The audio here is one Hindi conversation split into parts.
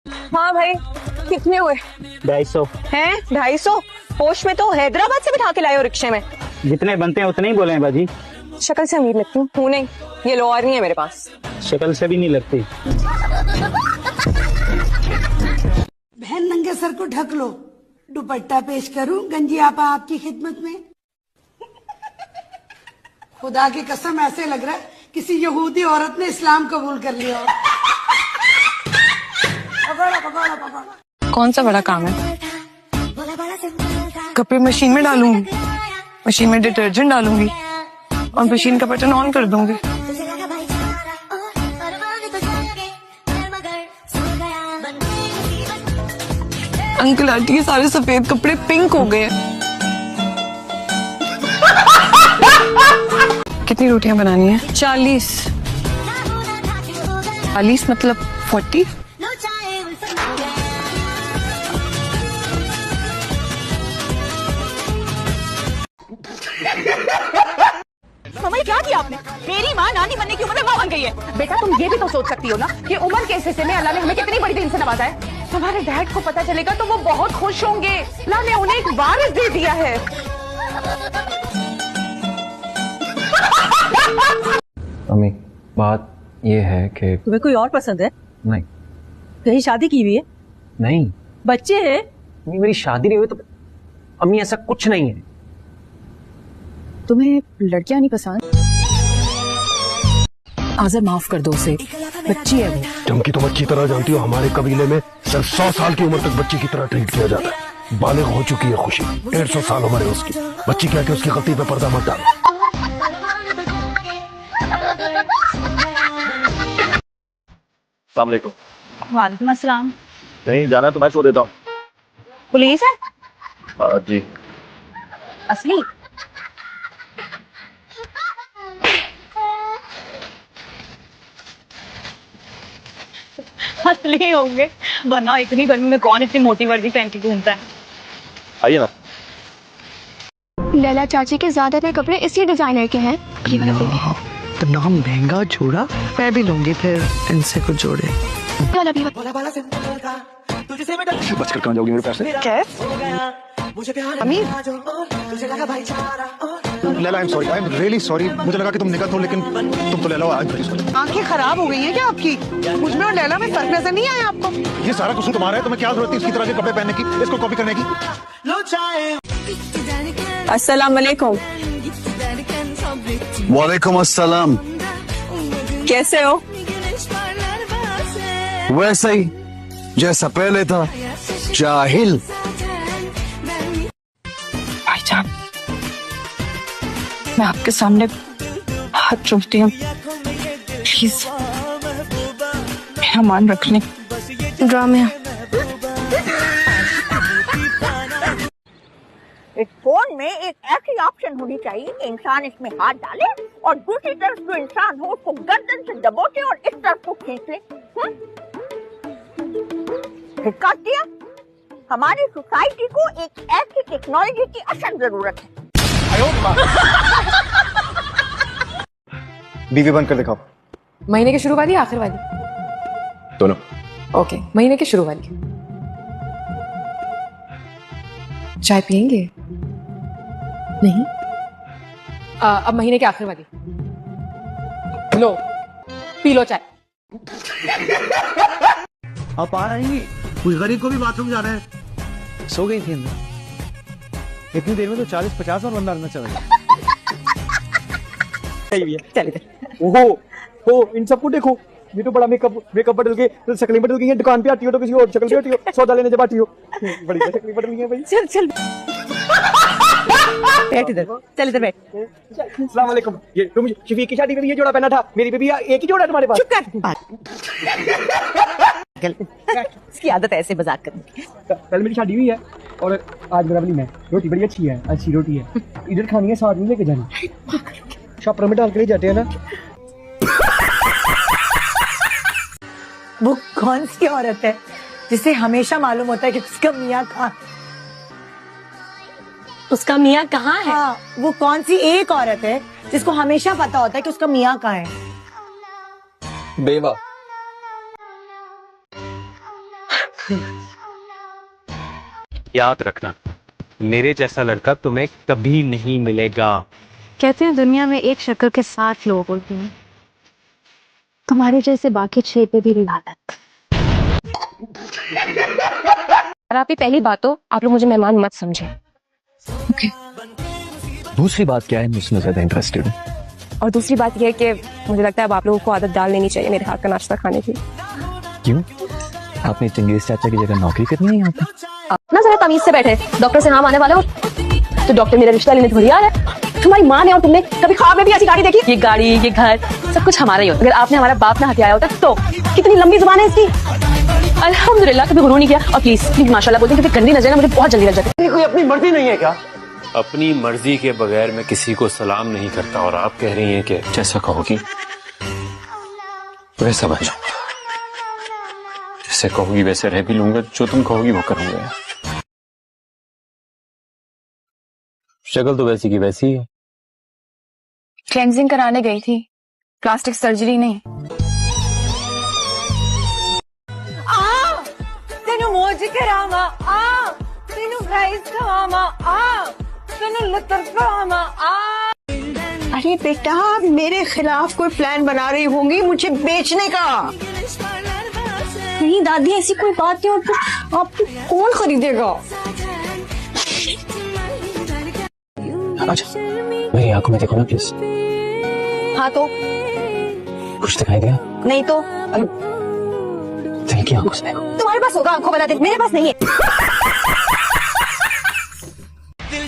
हाँ भाई, कितने हुए? 250। हैं 250? होश में तो हैदराबाद से बिठा के लाए हो रिक्शे में। जितने बनते हैं उतने ही बोले हैं बाजी। शक्ल से अमीर लगती हूँ नहीं, ये लो और नहीं है मेरे पास। शक्ल से भी नहीं लगती। बहन नंगे सर को ढक लो, दुपट्टा पेश करूं गंजी आपा आपकी खिदमत में। खुदा की कसम ऐसे लग रहा है किसी यहूदी औरत ने इस्लाम कबूल कर लिया हो। पकड़ो पकड़ो पकड़ो। कौन सा बड़ा काम है? कपड़े मशीन में डालूंगी, मशीन में डिटर्जेंट डालूंगी और मशीन का बटन ऑन कर दूंगी। अंकल आंटी के सारे सफेद कपड़े पिंक हो गए। कितनी रोटियां बनानी है? 40। 40 मतलब 40? समझ क्या किया आपने? मेरी माँ नानी बनने की उम्र में वो बन गई है। बेटा तुम ये भी तो सोच सकती हो ना कि उम्र के हिस्से में अल्लाह ने हमें कितनी बड़ी दिन से नवाजा है। तुम्हारे डैड को पता चलेगा तो वो बहुत खुश होंगे। अल्लाह ने उन्हें एक वारिस दे दिया है। अम्मी, बात ये है कि तुम्हें कोई और पसंद है? नहीं। कहीं शादी की हुई है? नहीं बच्चे हैं? नहीं, मेरी शादी नहीं हुई तो अम्मी ऐसा कुछ नहीं है। तुम्हें लड़कियां नहीं पसंद? आज़र माफ कर दो उसे, बच्ची है वो। चमकी तुम अच्छी तरह जानती हो हमारे कबीले में सिर्फ 100 साल की उम्र तक बच्ची की तरह ट्रीट किया जाता है। बालिग हो चुकी है खुशी, 150 साल उम्र है उसकी। बच्ची क्या कि उसकी गलती पे पर्दा मत डालो। वालेकुम अस्सलाम। नहीं जाना तो मैं सो देता हूँ। पुलिस है? जी। असली? असली होंगे, वरना इतनी गर्मी में कौन इतनी मोटी वर्दी पहन के घूमता है। आइए ना। लैला चाची के ज्यादातर कपड़े इसी डिजाइनर के हैं। इतना महंगा जोड़ा मैं भी लूंगी फिर इनसे कुछ जोड़े। बचकर कहाँ जाओगी मेरे पैसे? Laila, I am sorry, I am really sorry. मुझे लगा कि तुम निकल हो, लेकिन तुम तो Laila, I am very sorry. आंखें खराब हो गई है क्या आपकी? मुझ में और लैला में फर्क नजर नहीं आया आपको? ये सारा कसूर तुम्हारा है। तुम्हें क्या जरूरत है इसकी तरह के कपड़े पहनने की, इसको कॉपी करने की? अस्सलाम वालेकुम। वालेकुम अस्सलाम। कैसे हो? वैसा ही जैसा पहले था, जाहिल। भाईजान, मैं आपके सामने हाथ जोड़ती हूँ, प्लीज मेरा मान रखने। ड्रामे इस फोन में एक ऐसी ऑप्शन होनी चाहिए कि इंसान इसमें हाथ डाले और दूसरी तरफ जो इंसान हो उसको गर्दन से दबोचे और इस तरफ को खींच ले। काट दिया। हमारी सोसाइटी को एक ऐसी टेक्नोलॉजी की असल जरूरत है। बीवी बंद कर दिखाओ। महीने के शुरू वाली आखिर वाली? दोनों। ओके, महीने के शुरू वाली। चाय पियेंगे? नहीं? अब महीने के आखिर वाली लो, पी लो चाय। आप आ रही? कोई गरीब को भी बाथरूम जाना है। सो गई थी अंदर। इतनी देर में तो 40-50 और बंदा अंदर चला गया। चल इधर। ओहो, इन सबको देखो, ये तो बड़ा मेकअप बदल के तो शक्लें बदल गई हैं। दुकान पे आती हो तो किसी और शक्ल पे आती हो, सौदा लेने जब आती हो बड़ी शक्लें बदल गई हैं भाई। चल बैठ इधर, चल इधर बैठ। अस्सलाम वालेकुम। ये तुम शफीक की शादी में भी ये जोड़ा पहना था, मेरी पे भी एक ही जोड़ा है तुम्हारे पास। चुप कर। इसकी आदत है ऐसे मजाक करने की। कल मेरी शादी हुई है और आज मेरा वलीमा है। रोटी बड़ी अच्छी है, अच्छी रोटी है। इधर खानी है, साथ में लेके जानी। शॉपर में डाल के ले जाते हैं ना। वो कौन सी औरत है जिसे हमेशा मालूम होता है कि उसका मियाँ कहाँ? उसका मियाँ कहाँ है? हाँ, वो कौन सी एक औरत है जिसको हमेशा पता होता है कि उसका मियाँ कहाँ है? बेवा। याद रखना, मेरे जैसा लड़का तुम्हें कभी नहीं मिलेगा। कहते हैं दुनिया में एक शक्ल के 7 लोग होते हैं, तुम्हारे जैसे बाकी 6 पे भी लानत। और आपकी पहली बात हो, आप लोग मुझे मेहमान मत समझे। ओके। दूसरी बात क्या है, मुझमें ज्यादा इंटरेस्टेड हूँ। और दूसरी बात यह है कि मुझे लगता है अब आप लोगों को आदत डाल लेनी चाहिए मेरे हाथ का नाश्ता खाने की। क्यों? आपने चंगेज चाचा की जगह नौकरी करनी है यहाँ पे? ना जरा तमीज से बैठे, डॉक्टर से नाम आने वाले हो तो डॉक्टर मेरा रिश्ता लेने थोड़ी आ रहा है। तुम्हारी माँ ने और तुमने कभी ख्वाब में भी ऐसी गाड़ी देखी? ये गाड़ी, ये घर, सब कुछ हमारा ही होता। अगर आपने हमारा बाप ना हथियाया होता तो कितनी लंबी जुबान है इसकी। अल्हम्दुलिल्लाह कभी गुरूर नहीं किया। और प्लीज प्लीज माशाल्लाह बोलते हैं, क्योंकि गंदी नजर ना मुझे बहुत जल्दी लग जाती है। कोई अपनी मर्जी नहीं है क्या? अपनी मर्जी के बगैर मैं किसी को सलाम नहीं करता, और आप कह रही हैं कि जैसा कहोगी वैसा बन जाऊंगा, जैसे कहोगी वैसे रह भी लूंगा, जो तुम कहोगी वो करूंगा। शक्ल तो वैसी की वैसी है। क्लेंजिंग कराने गई थी, प्लास्टिक सर्जरी नहीं। तेनू मोज करामा आ, तेनू प्राइस खवामा आ, तेनू लतर खवामा आ। अरे बेटा, मेरे खिलाफ कोई प्लान बना रही होंगी मुझे बेचने का। नहीं दादी, ऐसी कोई बात नहीं होती। आपको कौन खरीदेगा? अच्छा, मेरी आंखों में देखो ना प्लीज। हाँ तो कुछ दिखाई दिया? नहीं तो दिल की आंखों से देखो। तुम्हारे पास होगा आंखों वाला दिल, मेरे पास नहीं है।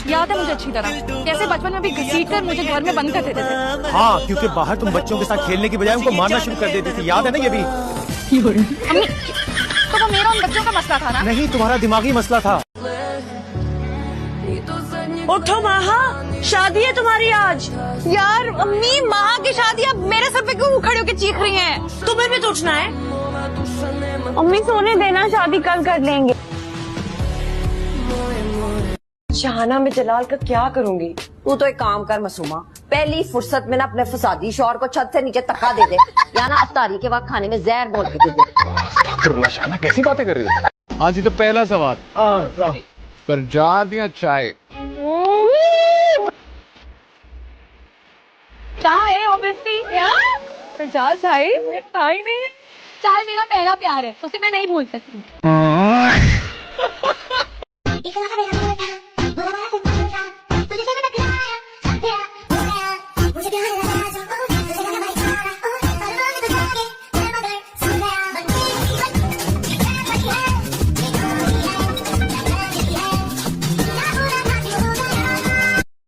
याद है मुझे अच्छी तरह कैसे बचपन में भी घसीट कर मुझे घर में बंद कर देते थे। हाँ, क्योंकि बाहर तुम बच्चों के साथ खेलने की बजाय उनको मारना शुरू कर देती थी, याद है ना ये भी? अम्मी, तो वो मेरा उन बच्चों का मसला था ना? नहीं, तुम्हारा दिमागी मसला था। उठो माहा, शादी है तुम्हारी आज। यार अम्मी, माँ की शादी अब मेरे सर पे क्यों खड़े होकर चीख रही हैं? तुम्हें भी तो उठना है। अम्मी सोने देना, शादी कल कर लेंगे। शहाना में जलाल का क्या करूंगी? तू तो एक काम कर मासूमा, पहली फुर्सत में ना अपने फसादी शौहर को छत से नीचे धक्का दे दे, या ना अफ्तारी के वक्त खाने में जहर बोल के दे दे। शहाना कैसी बातें कर रही हो? हाँ जी, तो पहला सवाल पर जा दिया चाय। चाय ऑब्वियसली यार, चाय नहीं, चाय मेरा पहला प्यार है, उसे मैं नहीं भूल सकती।